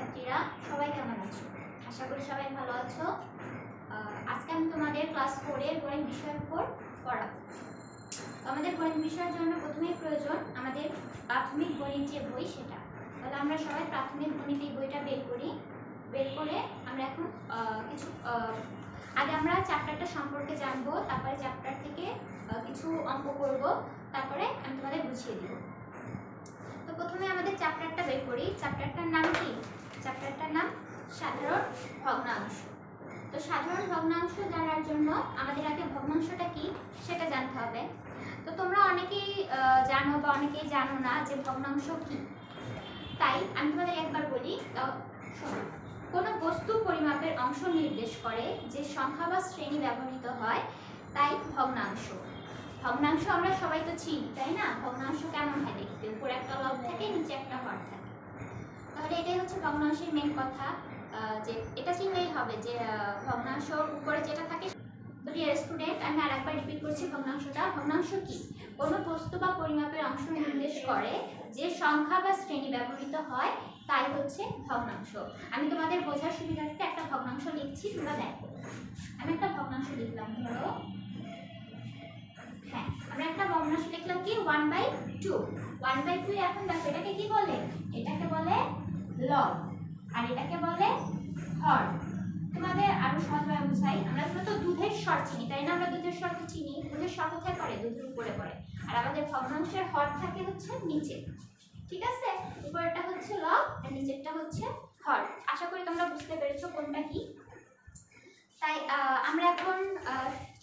ছাত্রছাত্রীরা সবাই কেমন আছো? আশা করি সবাই ভালো আছো। আজকে আমি তোমাদের ক্লাস 4 এর গণিত বিষয়ের উপর পড়াবো। আমাদের গণিত বিষয়ের জন্য প্রথমেই প্রয়োজন আমাদের প্রাথমিক গণিত যে বই সেটা। তাহলে আমরা সবাই প্রাথমিক গণিত এই বইটা বের করে আমরা এখন কিছু আগে আমরা চ্যাপ্টারটা সম্পর্কে জানবো, তারপরে চ্যাপ্টার থেকে কিছু অঙ্ক করব, তারপরে আমি তোমাদের বুঝিয়ে দিব। তো প্রথমে আমাদের চ্যাপ্টারটা বের করি। চ্যাপ্টারটার নাম কি? চ্যাপ্টারটার নাম সাধারণ ভগ্নাংশ। তো সাধারণ ভগ্নাংশ জানার জন্য আমাদের আগে ভগ্নাংশটা কি সেটা জানতে হবে। তো তোমরা অনেকেই জানো বা অনেকেই জানো না যে ভগ্নাংশ কি। তাই আমি তোমাদের একবার বলি, শোনো। কোনো বস্তু পরিমাপের অংশ নির্দেশ করে যে সংখ্যা বা শ্রেণী ব্যবহৃত হয় তাই ভগ্নাংশ। ভগ্নাংশ আমরা সবাই তো চিনি, তাই না? ভগ্নাংশ কেমন হয় দেখতে? উপরে একটা লব থাকে, নিচে একটা হর থাকে। তাহলে এটাই হচ্ছে ভগ্নাংশের মেন কথা, যে এটা চিনলেই হবে যে ভগ্নাংশর উপরে যেটা থাকে। তো ডিয়ার স্টুডেন্ট, আমি আরেকবার রিপিট করছি ভগ্নাংশটা। ভগ্নাংশ কি? কোনো বস্তু বা পরিমাপের অংশ নির্দেশ করে যে সংখ্যা বা শ্রেণী ব্যবহৃত হয় তাই হচ্ছে ভগ্নাংশ। আমি তোমাদের বোঝার সুবিধার্থে একটা ভগ্নাংশ লিখছি, তোমরা দেখো। আমি একটা ভগ্নাংশ লিখলাম, ধরো হ্যাঁ, আমরা একটা ভগ্নাংশ লিখলাম কি 1/2। 1/2 এখন দেখো এটাকে কি বলে? এটাকে বলে লব, আর এটাকে বলে হর। তোমাদের আরো সহজভাবে বুঝাই, আমরা তো দুধের স্বর চিনি, তাই না? আমরা দুধের স্বর তো চিনি। দুধের স্বর কোথায় পড়ে? দুধের উপরে পড়ে। আর আমাদের ভগ্নাংশের হর থাকে হচ্ছে নিচে, ঠিক আছে? উপরেরটা হচ্ছে লব আর নিচেরটা হচ্ছে হর। আশা করি তোমরা বুঝতে পেরেছো কোনটা কি। তাই আমরা এখন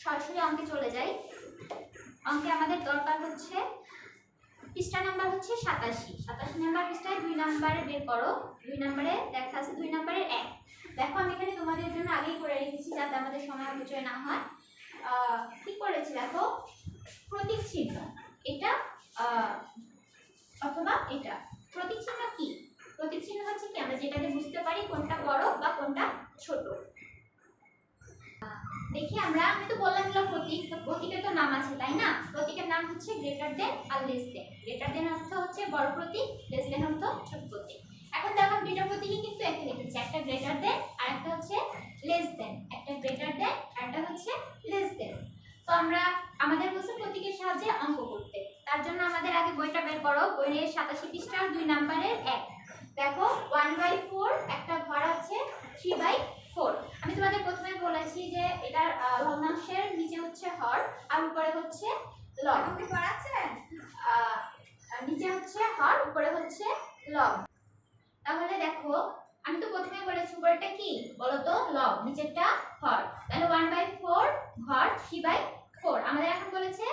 সরাসরি অঙ্কে চলে যাই। অঙ্কে আমাদের দরকার হচ্ছে পৃষ্ঠা নাম্বার হচ্ছে 87 নাম্বার পৃষ্ঠায় 2 নম্বরে বের করো। 2 নম্বরে দেখা আছে 2 নম্বরের 1। দেখো আমি এখানে তোমাদের জন্য আগেই করে রেখেছি যাতে আমাদের সময় অপচয় না হয়। কি করেছি দেখো, প্রতীক চিহ্ন এটা অথবা এটা। প্রতীক চিহ্ন কি? প্রতীক চিহ্ন হচ্ছে কি আমরা যেটাতে বুঝতে পারি কোনটা বড় বা কোনটা ছোট। দেখি আমি তো বললাম এগুলো প্রতীক, তো প্রতীকের তো নাম আছে, তাই না? প্রতীকের নাম হচ্ছে গ্রেটার দেন আর লেস দেন। গ্রেটার দেন অর্থ হচ্ছে বড় প্রতীক, লেস দেন অর্থ ছোট প্রতীক। এখন দেখো দুইটা প্রতীকই কিন্তু একই লিখেছি, একটা গ্রেটার দেন আর একটা হচ্ছে লেস দেন। একটা গ্রেটার দেন আর একটা হচ্ছে লেস দেন। তো আমরা আমাদের বলছে প্রতীকের সাহায্যে অঙ্ক করতে। তার জন্য আমাদের আগে বইটা বের করো। বইয়ের 87 পৃষ্ঠার 2 নম্বরের 1। দেখো 1/4 একটা ঘর আছে 3/4। আমি তোমাদের প্রথমে বলেছি যে এটার ভগ্নাংশের নিচে হচ্ছে হর আর উপরে হচ্ছে লব। কি পড়াচ্ছেন? নিচে হচ্ছে হর, উপরে হচ্ছে লব। তাহলে দেখো আমি তো প্রথমে বলেছি উপরেরটা কি বলো তো? লব, নিচেরটা হর। তাহলে 1/4 ঘর 3/4। আমাদের এখন বলেছে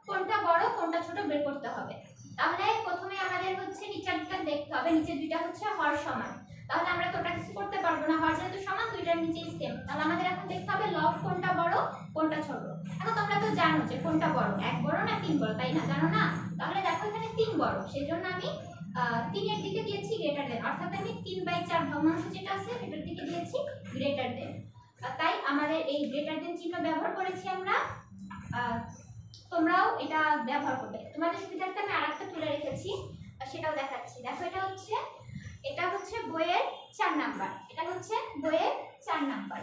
কোনটা বড় কোনটা ছোট বের করতে হবে। তাহলে প্রথমে আমাদের হচ্ছে নিচেরটা দেখতে হবে। নিচে দুইটা হচ্ছে হর সমান, তাহলে আমরা তো ওটা কিছু করতে পারবো না। হর যেহেতু সমান, দুইটার নিচেই সেম। তাহলে আমাদের এখন দেখতে হবে লব কোনটা বড় কোনটা ছোট। এখন তোমরা তো জানো যে কোনটা বড়, 1 বড় না 3 বড়, তাই না? জানো না? তাহলে দেখো এখানে 3 বড়, সেজন্য আমি 3 এর দিকে দিয়েছি গ্রেটার দেন, অর্থাৎ আমি 3/4 ভগ্নাংশ যেটা আছে সেটার দিকে দিয়েছি গ্রেটার দেন। তাই আমাদের এই গ্রেটার দেন চিহ্ন ব্যবহার করেছি আমরা। তোমরাও এটা ব্যবহার করবে। তোমাদের সুবিধার্থে আমি আরেকটা তুলে রেখেছি, সেটাও দেখাচ্ছি। দেখো এটা হচ্ছে বইয়ের 4 নাম্বার। এটা হচ্ছে বইয়ের 4 নাম্বার।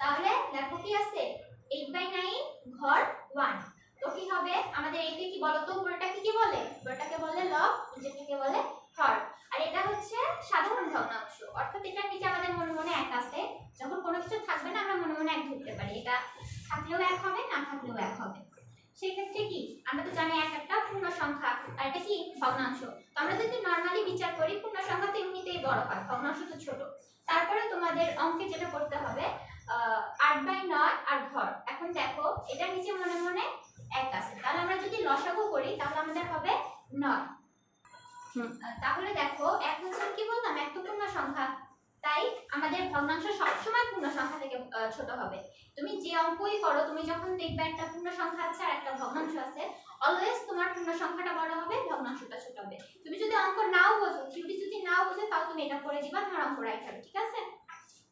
তাহলে দেখো কি আছে 8/9 ঘর 1। তো কি হবে আমাদের? এইটা কি বলো তো? উপরেরটা কি বলে? উপরেরটাকে বলে লব, নিচেরটাকে বলে হর। আর এটা হচ্ছে সাধারণ ভগ্নাংশ, অর্থাৎ এটার নিচে আমাদের মনে মনে 1 আছে। যখন কোনো কিছু থাকবে না আমরা মনে মনে 1 ধরতে পারি। এটা থাকলেও 1 হবে, না থাকলেও 1 হবে। সেই ক্ষেত্রে কি আমরা তো জানি 1 একটা পূর্ণ সংখ্যা, আর এটা কি ভগ্নাংশ। তো আমরা যদি নরমালি বিচার করি পূর্ণ সংখ্যা তো এমনিতেই বড় হয়, ভগ্নাংশ তো ছোট। তারপরে তোমাদের অঙ্কে যেটা করতে হবে 8/9 আর ঘর। এখন দেখো এটার নিচে মনে মনে 1 আছে, তাহলে আমরা যদি লসাগু করি তাহলে আমাদের হবে 9। তাহলে দেখো 1 হচ্ছে কি বললাম, 1 তো পূর্ণ সংখ্যা, তাই আমাদের ভগ্নাংশ সবসময় পূর্ণ সংখ্যা থেকে ছোট হবে। তুমি যে অঙ্কই করো, তুমি যখন দেখবে একটা পূর্ণ সংখ্যা আছে আর একটা ভগ্নাংশ আছে, অলওয়েজ তোমার পূর্ণ সংখ্যাটা বড় হবে, ভগ্নাংশটা ছোট হবে। তুমি যদি অঙ্ক নাও বোঝো, থিওরি যদি নাও বোঝো, তাও তুমি এটা করে দিবা, তোমার অঙ্ক রাইট হবে, ঠিক আছে?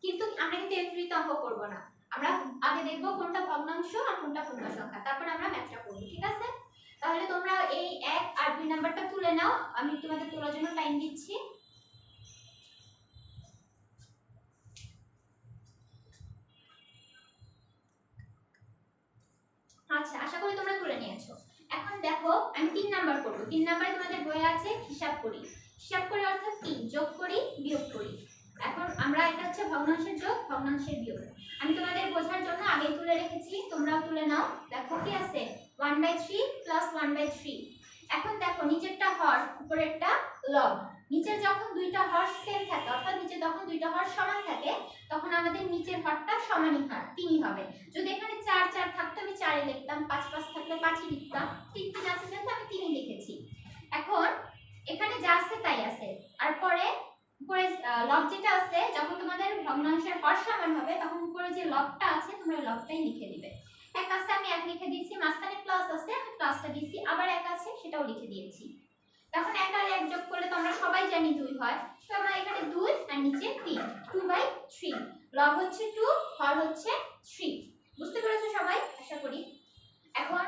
কিন্তু আমরা কিন্তু এই থিওরিতে অঙ্ক করব না। আমরা আগে দেখব কোনটা ভগ্নাংশ আর কোনটা পূর্ণ সংখ্যা, তারপর আমরা ম্যাথটা করব, ঠিক আছে? তাহলে তোমরা এই 1 আর 2 নাম্বারটা তুলে নাও, আমি তোমাদের তোলার জন্য টাইম দিচ্ছি। আচ্ছা, আশা করি তোমরা তুলে নিয়েছো। এখন দেখো আমি 3 নাম্বার করব। 3 নাম্বারে তোমাদের বইয়ে আছে হিসাব করি। হিসাব করি অর্থাৎ কি, যোগ করি বিয়োগ করি। এখন আমরা এটা হচ্ছে ভগ্নাংশের যোগ ভগ্নাংশের বিয়োগ। আমি তোমাদের বোঝার জন্য আগেই তুলে রেখেছি, তোমরাও তুলে নাও। দেখো কি আছে 1/3 প্লাস 1/3। এখন দেখো নিচেরটা হর উপরেরটা লব। নিচের যখন দুইটা হর সেম থাকে অর্থাৎ নিচে যখন দুইটা হর সমান থাকে তখন আমাদের নিচের হরটা সমানই হয়, 3ই হবে। যদি এখানে 4 4 থাকতো আমি 4ই লিখতাম, 5 5 থাকলে 5ই লিখতাম, 3 3 আছে যেহেতু আমি 3ই লিখেছি। এখন এখানে যা আছে তাই আছে। আর পরে উপরে লব যেটা আছে যখন তোমাদের ভগ্নাংশের হর সমান হবে তখন উপরে যে লবটা আছে তোমরা লবটাই লিখে দিবে। এক আছে আমি 1 লিখে দিয়েছি, মাঝখানে প্লাস আছে আমি প্লাসটা দিয়েছি, আবার 1 আছে সেটাও লিখে দিয়েছি। তখন 1 আর 1 যোগ করলে তো আমরা সবাই জানি 2 হয়, তো আমরা এখানে 2 আর নিচে 3, 2/3। লব হচ্ছে 2, হর হচ্ছে 3। বুঝতে পেরেছো সবাই আশা করি। এখন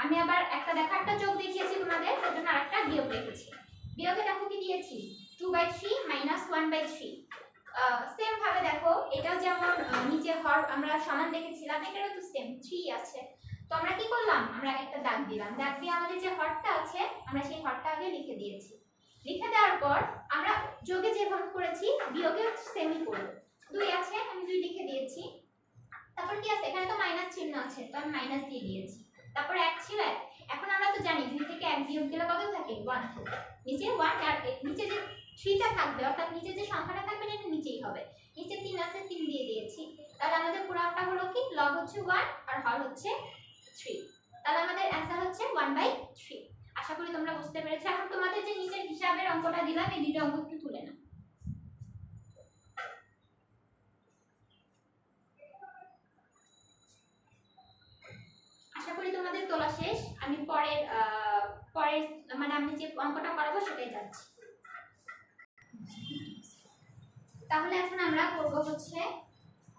আমি আবার একটা যোগ দেখিয়েছি তোমাদের, সেজন্য আরেকটা বিয়োগ রেখেছি। বিয়োগে দেখো কি দিয়েছি 2/3 -1/3। সেম ভাবে দেখো এটাও যেমন নিচে হর আমরা সমান দেখেছিলাম, এটারও তো সেম 3 আছে। তো আমরা কি করলাম, আমরা একটা দাগ দিলাম, দাগ দিয়ে আমাদের যে হরটা আছে আমরা সেই হরটা আগে লিখে দিয়েছি। লিখে দেওয়ার পর আমরা যোগে যেভাবে করেছি বিয়োগে সেমই করব। 2 আছে আমি 2 লিখে দিয়েছি। তারপর কি আছে, এখানে তো মাইনাস চিহ্ন আছে তো আমি মাইনাস দিয়ে দিয়েছি। তারপর 1 ছিল 1। এখন আমরা তো জানি 2 থেকে 1 বিয়োগ দিলে কত থাকে, 1 থাকে। নিচে 1 আর নিচে যে 3 টা থাকবে অর্থাৎ নিচে যে সংখ্যাটা থাকবে এটা নিচেই হবে। নিচে 3 আছে 3 দিয়ে দিয়েছি। তাহলে আমাদের পুরোটা হলো কি, লব হচ্ছে 1 আর হর হচ্ছে 3। তাহলে আমাদের অ্যানসার হচ্ছে 1/3। আশা করি তোমরা বুঝতে পেরেছো। এখন তোমাদের যে নিচের হিসাবের অঙ্কটা দিলাম এই দুটো অঙ্ক একটু তুলে নাও। আশা করি তোমাদের তোলা শেষ। আমি পরের মানে আমি যে অঙ্কটা করাবো সেটাই যাচ্ছি। তাহলে এখন আমরা করব হচ্ছে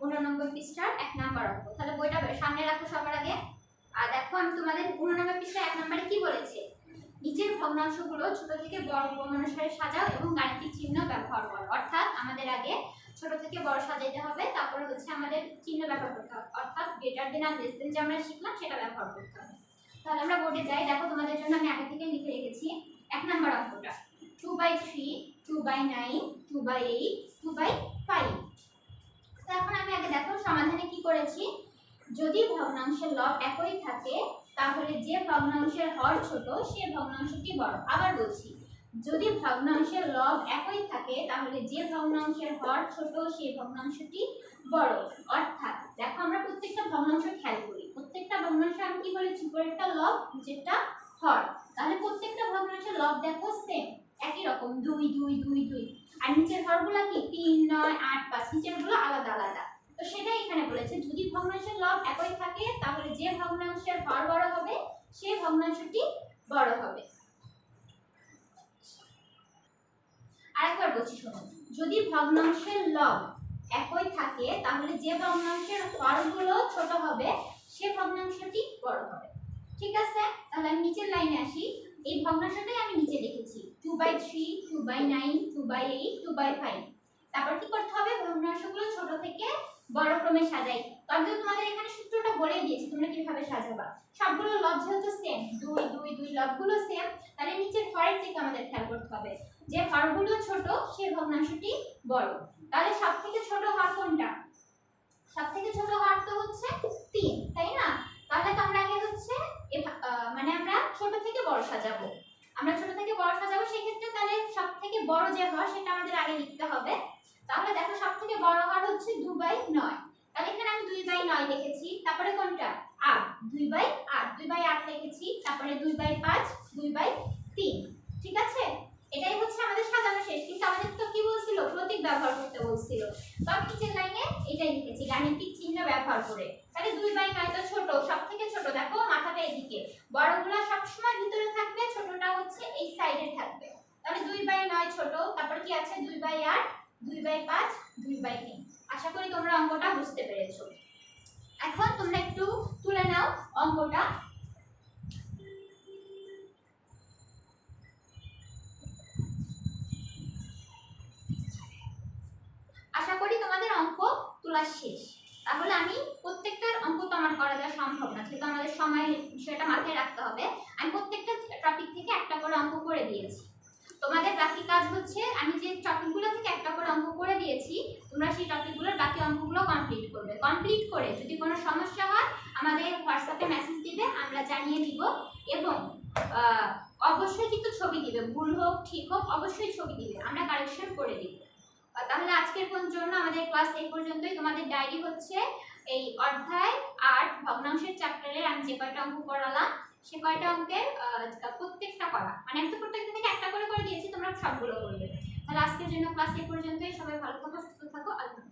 89 পৃষ্ঠার 1 নাম্বার অঙ্ক। তাহলে বইটা সামনে রাখো সবার আগে। আর দেখো আমি তোমাদের 89 পৃষ্ঠা 1 নম্বরে কি বলেছে, নিচের ভগ্নাংশগুলো ছোট থেকে বড় ক্রমানুসারে সাজাও এবং গাণিতিক চিহ্ন ব্যবহার করো। অর্থাৎ আমাদের আগে ছোট থেকে বড় সাজাইতে হবে, তারপরে হচ্ছে আমাদের চিহ্ন ব্যবহার করতে হবে, অর্থাৎ গ্রেটার দেন আর লেস দেন যে আমরা শিখলাম সেটা ব্যবহার করতে হবে। তাহলে আমরা বোর্ডে যাই। দেখো তোমাদের জন্য আমি আগে থেকে লিখে রেখেছি 1 নাম্বার অঙ্কটা 2/3, 2/9, 2/8, 2/5। তো এখন আমি আগে দেখো সমাধানে কি করেছি, যদি ভগ্নাংশের লব একই থাকে তাহলে যে ভগ্নাংশের হর ছোট সে ভগ্নাংশটি বড়। আবার বলছি, যদি ভগ্নাংশের লব একই থাকে তাহলে যে ভগ্নাংশের হর ছোট সেই ভগ্নাংশটি বড়। অর্থাৎ দেখো আমরা প্রত্যেকটা ভগ্নাংশ খেয়াল করি, প্রত্যেকটা ভগ্নাংশ আমি কি বলেছি, উপরেরটা লব নিচেরটা হর। তাহলে প্রত্যেকটা ভগ্নাংশের লব দেখো সেম একই রকম 2 2 2 2, আর নিচের হরগুলো কি 3 9 8 5, নিচেরগুলো আলাদা আলাদা। তো সেটাই এখানে বলেছে, যদি ভগ্নাংশের লব একই থাকে তাহলে যে ভগ্নাংশের হর বড় হবে সেই ভগ্নাংশটি বড় হবে। আরেকবার বলছি শোনো, যদি ভগ্নাংশের লব একই থাকে তাহলে যে ভগ্নাংশের হরগুলো ছোট হবে সেই ভগ্নাংশটি বড় হবে। ঠিক আছে, তাহলে আমি নিচের লাইনে আসি। এই ভগ্নাংশটাই আমি নিচে লিখেছি 2/3, 2/9, 2/8, 2/5। তারপর কি করতে হবে, ভগ্নাংশগুলো ছোট থেকে বড় ক্রমে সাজাই। তো আমি তো তোমাদের এখানে সূত্রটা বলে দিয়েছি তোমরা কিভাবে সাজাবা। সবগুলো লব যেহেতু সেম 2 2 2 লবগুলো সেম, তাহলে নিচের হরের দিকে আমাদের খেয়াল করতে হবে, যে হরগুলো ছোট সেই ভগ্নাংশটি বড়। তাহলে সবথেকে ছোট হর কোনটা, সবথেকে ছোট হর তো হচ্ছে 3, তাই না? তাহলে তো আমরা আগে হচ্ছে মানে আমরা ছোট থেকে বড় সাজাবো। আমরা ছোট থেকে বড় সাজাবো, সেই ক্ষেত্রে তাহলে সবথেকে বড় যে হর সেটা আমাদের আগে লিখতে হবে। তাহলে দেখো সবথেকে বড় হর হচ্ছে 2/9। তাহলে এখানে আমি 2/9 লিখেছি। তারপরে কোনটা 8, 2/8, 2/8 লিখেছি। তারপরে 2/5, 2/3। ঠিক আছে, এটাই হচ্ছে আমাদের সাজানো শেষ। কিন্তু আমাদের তো কি বলছিল, প্রতীক ব্যবহার করতে বলছিল। তো আমি নিচের লাইনে এটাই লিখেছি গাণিতিক চিহ্ন ব্যবহার করে। তাহলে 2/9 তো ছোট, সবথেকে ছোট দেখো মাথাটা এদিকে, বড়গুলো সবসময় ভিতরে থাকবে, ছোটটা হচ্ছে এই সাইডে থাকবে। তাহলে 2/9 ছোট। তারপর কি আছে 2/8, 2/5, 2/3। আশা করি তোমরা অঙ্কটা বুঝতে পেরেছো। এখন তোমরা একটু তুলে নাও অঙ্কটা। আশা করি তোমাদের অঙ্ক তোলা শেষ। তাহলে আমি প্রত্যেকটার অঙ্ক তো আমার করা দেওয়া সম্ভব না, যেহেতু আমাদের সময় বিষয়টা মাথায় রাখতে হবে। আমি প্রত্যেকটা টপিক থেকে একটা করে অঙ্ক করে দিয়েছি। তোমাদের বাকি কাজ হচ্ছে আমি যে টপিকগুলো থেকে একটা করে অঙ্ক করে দিয়েছি, তোমরা সেই টপিকগুলোর বাকি অঙ্কগুলো কমপ্লিট করবে। কমপ্লিট করে যদি কোনো সমস্যা হয় আমাদের হোয়াটসঅ্যাপে মেসেজ দিবে, আমরা জানিয়ে দিব। এবং অবশ্যই কিন্তু ছবি দিবে, ভুল হোক ঠিক হোক অবশ্যই ছবি দিবে, আমরা কারেকশন করে দিব। তাহলে আজকের জন্য আমাদের ক্লাস এই পর্যন্তই। তোমাদের ডায়েরি হচ্ছে এই অধ্যায় 8 ভগ্নাংশের চ্যাপ্টারের আমি যে কয়টা অঙ্ক করালাম সে কয়টা অঙ্কের প্রত্যেকটা করা, মানে আমি তো প্রত্যেকটা থেকে একটা করে দিয়েছি, তোমরা সবগুলো করবে। তাহলে আজকের জন্য ক্লাস এই পর্যন্তই। সবাই ভালো থাকো, সুস্থ থাকো, আল্লাহ।